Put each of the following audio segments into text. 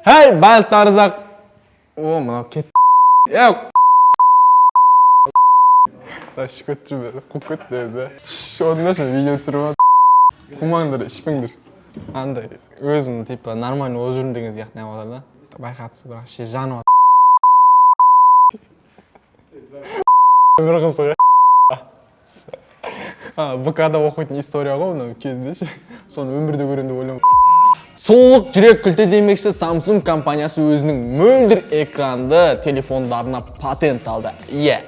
Hey, байлықтарыңыз О, мынау кет. Таш көтіріп бері, құп көтті өзі. Одындашы видео түсіріп қумаңдар, ішпеңдер. Андай, өзің, типа, нормально өз жүрін деген сияқты не болады да. Байқатысы, бірақ ше жану өмір қызығы. ВК-да оқитын история ғой, мынау кезінде ше. Соны өмірде көремін деп ойлаймын. Сұлулық жүрек күлте демекші Самсунг компаниясы өзінің мөлдір экранды телефондарына патент алды.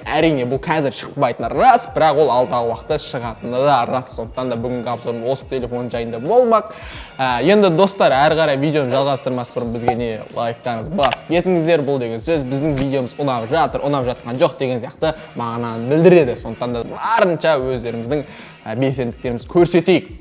Әрине бұл қазір шықпайтыны рас, бірақ ол алдағы уақытта шығатыны да рас. Сондықтан да бүгінгі обзорым осы телефон жайында болмақ. Енді достар, әрі қарай видеоны жалғастырмас бұрын бізге не лайктарыңыз басып кетіңіздер. Бұл деген сөз біздің видеомыз ұнап жатыр, ұнап жатқан жоқ деген сияқты мағынаны білдіреді. Сондықтан да барынша өздеріміздің белсенділіктерімізді көрсетейік.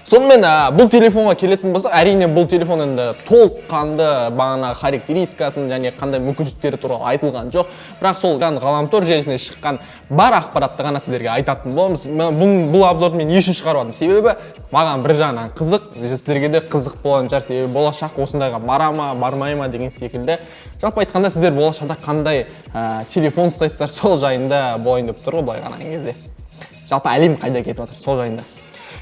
Сонымен бұл телефонға келетін болсақ, әрине бұл телефон енді толыққанды бағана характеристикасын және қандай мүмкіншіліктері туралы айтылған жоқ. Бірақ сол ғаламтор желісіне шыққан бар ақпаратты ғана сіздерге айтатын боламыз. Бұл обзорды мен не үшін шығарып жатырмын? Себебі маған бір жағынан қызық, сіздерге де қызық болған шығар. Себебі болашақ осындайға бара ма, бармай ма деген секілді. Жалпы айтқанда сіздер болашақта қандай телефон ұстайсыздар, сол жайында болайын деп тұр ғой былай қараған кезде. Жалпы әлем қайда кетіп жатыр, сол жайында.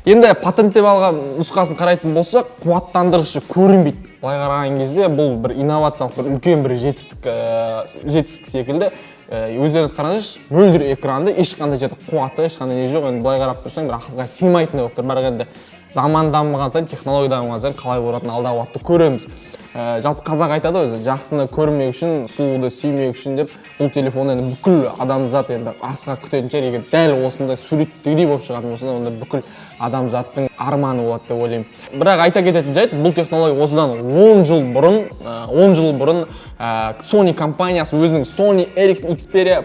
Енді патенттеп алған нұсқасын қарайтын болсақ, қуаттандырғышы көрінбейді. Былай қараған кезде бұл бір инновациялық, бір үлкен бір жетістік секілді. Өздеріңіз қараңызшы, мөлдір экранды, ешқандай жерде қуаты, ешқандай не жоқ. Енді былай қарап тұрсаң, бір ақылға сыймайтын болып тұр. Бірақ енді заман дамыған сайын, технология дамыған сайын қалай болатынын алдағы уақытта көреміз. Жалпы қазақ айтады өзі, жақсыны көрмек үшін, сұлуды сүймек үшін деп, бұл телефон енді бүкіл адамзат енді асыға күтетін шығар. Егер дәл осындай суреттегідей болып шығатын болса, онда бүкіл адамзаттың арманы болады деп ойлаймын. Бірақ айта кететін жайт, бұл технология осыдан 10 жыл бұрын Sony компаниясы өзінің Sony Ericsson Xperia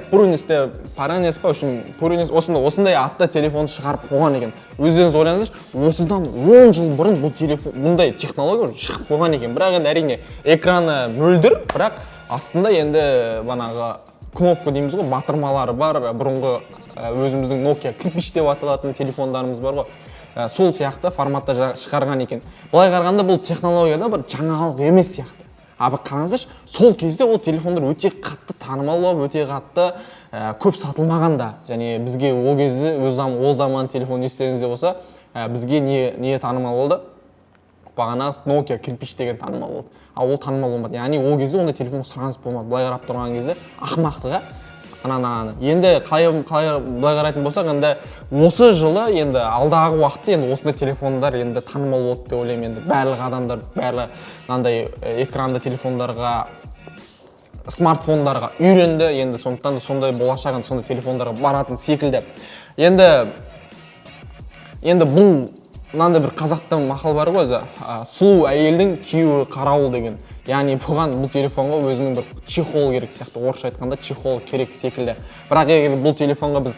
осындай атты телефон шығарып қойған екен. Өздеріңіз ойлаңыздаршы, осыдан 10 жыл бұрын бұл телефон, мұндай технология шығып қойған екен. Бірақ енді әрине экраны мөлдір, бірақ астында енді банағы кнопка дейміз ғой, батырмалары бар. Бұрынғы өзіміздің Nokia кірпіш деп аталатын телефондарымыз бар ғой. Сол сияқты форматта шығарған екен. Былай қарағанда бұл технологияда бір жаңалық емес сияқты. Абы қараңыздаршы, сол кезде ол телефондар өте қатты танымал болып, өте қатты көп сатылмаған да. Және бізге ол кезде ол заман телефон естеріңізде болса, бізге не танымал болды? Бағана Nokia кірпіш деген танымал болды. Ал ол танымал болмады. Яғни ол кезде ондай телефон сұраныс болмады. Былай қарап тұрған кезде ақымақтыға енді қалай былай қарайтын болсақ, енді осы жылы енді алдағы уақытта енді осындай телефондар енді танымал болды деп ойлаймын. Енді барлық адамдар мынандай экранды телефондарға, смартфондарға үйренді. Енді сондықтан да сондай болашағын сондай телефондарға баратын секілді. Енді бұл мынандай бір қазақта мақал бар ғой, сұлу әйелдің күйеуі қарауыл деген. Яғни бұл телефонға өзінің бір чехол керек сияқты, орысша айтқанда чехол керек секілді. Бірақ егер бұл телефонға біз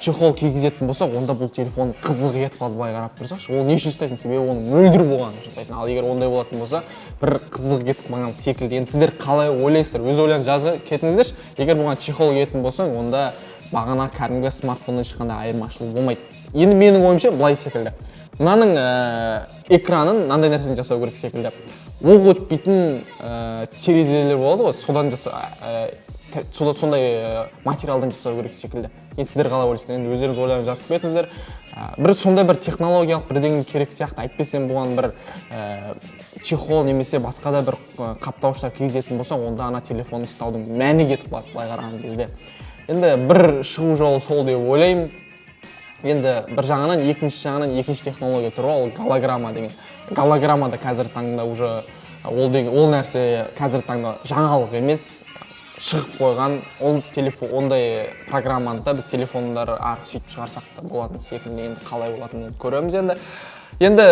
чехол кигізетін болсақ, онда бұл телефон қызық етіп қалды. Былай қарап тұрсақшы, ол не үшін ұстайсың? Себебі оның мөлдір болғаны үшін ұстайсың. Ал егер ондай болатын болса, бір қызық етіп қалған секілді. Енді сіздер қалай ойлайсыздар? Өз ойларыңызды жазып кетіңіздерші. Егер бұған чехол киетін болсаң, онда бағана кәдімгі смартфоннан ешқандай айырмашылығы болмайды. Енді менің ойымша былай секілді. Мынаның экранын мынандай нәрсені жасау керек секілді. Оқ өтпейтін терезелер болады ғой, сондай материалдан жасау керек секілді. Енді сіздер қалай ойлайсыздар? Енді өздеріңіз ойларыңызды жазып кетіңіздер. Бір сондай бір технологиялық бірдеңе керек сияқты. Әйтпесем бұған бір чехол немесе басқа да бір қаптауыштар кигізетін болса, онда ана телефонды ұстаудың мәні кетіп қалады былай қараған кезде. Енді бір шығу жолы сол деп ойлаймын. Енді бір жағынан, екінші технология тұр, ол голограмма деген. Голограмма да қазір таңда уже ол нәрсе қазір таңда жаңалық емес, шығып қойған. Ол телефон, ондай программаны да біз телефондар сөйтіп шығарсақ та болатын секілді. Енді қалай болатынын көреміз енді. Енді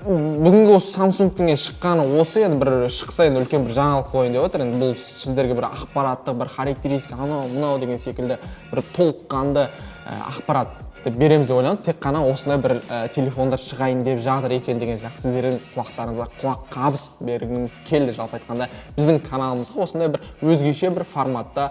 бүгінгі осы Самсунгтың шыққаны осы, енді бір шықса енді үлкен бір жаңалық қойын деп отыр. Енді бұл сіздерге бір ақпараттық, бір характеристика, мынау деген секілді бір толыққанды ақпаратты береміз деп ойлаймын. Тек қана осындай бір телефондар шығайын деп жатыр екен деген сияқты сіздердің құлақтарыңызға құлақ қабыс бергіміз келді. Жалпы айтқанда біздің каналымызға осындай бір өзгеше бір форматта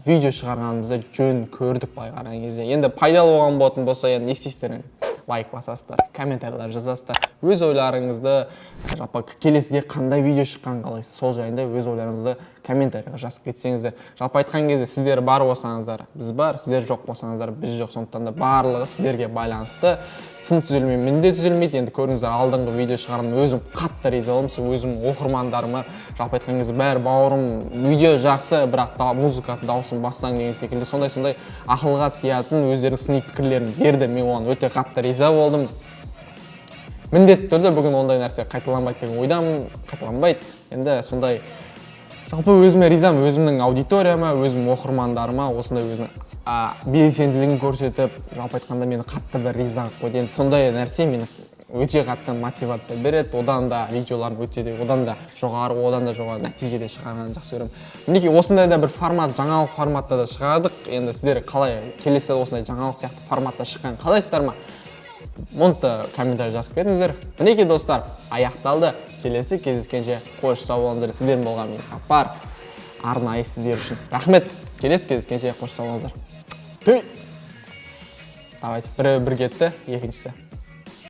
видео шығарғанымызды жөн көрдік былай қараған кезде. Енді пайдалы болған болатын болса, енді не істейсіздер? лайк басасыздар, комментарийлер жазасыздар. Өз ойларыңызды, жалпы келесіде қандай видео шыққан қалайсыз, сол жайында өз ойларыңызды комментарийға жазып кетсеңіздер. Жалпы айтқан кезде сіздер бар болсаңыздар, біз бар, сіздер жоқ болсаңыздар, біз жоқ. Сондықтан да барлығы сіздерге байланысты. Сын түзелмей, міндет түзелмейді. Енді көрдіңіздер, алдыңғы видео шығардым, өзім қатты риза болдым, өзім оқырмандарыма. Жалпы айтқан кезде бәрі бауырым, видео жақсы, бірақ музыка дауысын бассаң деген секілді сондай ақылға сиятын өздерінің сыни пікірлерін берді. Мен оған өте қатты риза болдым. Міндетті түрде бүгін ондай нәрсе қайталанбайды деген ойдамын, қайталанбайды. Енді сондай жалпы өзіме ризамын, өзімнің аудиторияма, өзімнің оқырмандарыма осындай өзінің белсенділігін көрсетіп, жалпы айтқанда мені қатты бір риза қылып қойды. Енді сондай нәрсе мені өте қатты мотивация береді. Одан да видеоларым өте де, одан да жоғары нәтижеде шығарғанын жақсы көремін. Мінекей осындай да бір формат, жаңалық форматта да шығардық. Енді сіздер қалай келесі осындай жаңалық сияқты форматта шыққан қалайсыздар ма? Мұнты комментарий жазып кетіңіздер. Мінекей достар, аяқталды. Келесі кездескенше қош сау болыңыздар. Сіздермен болған мен Сапар. Арнайы сіздер үшін рахмет. Келесі кездескенше қош сау болыңыздар. Давайте, бір кетті, екіншісі.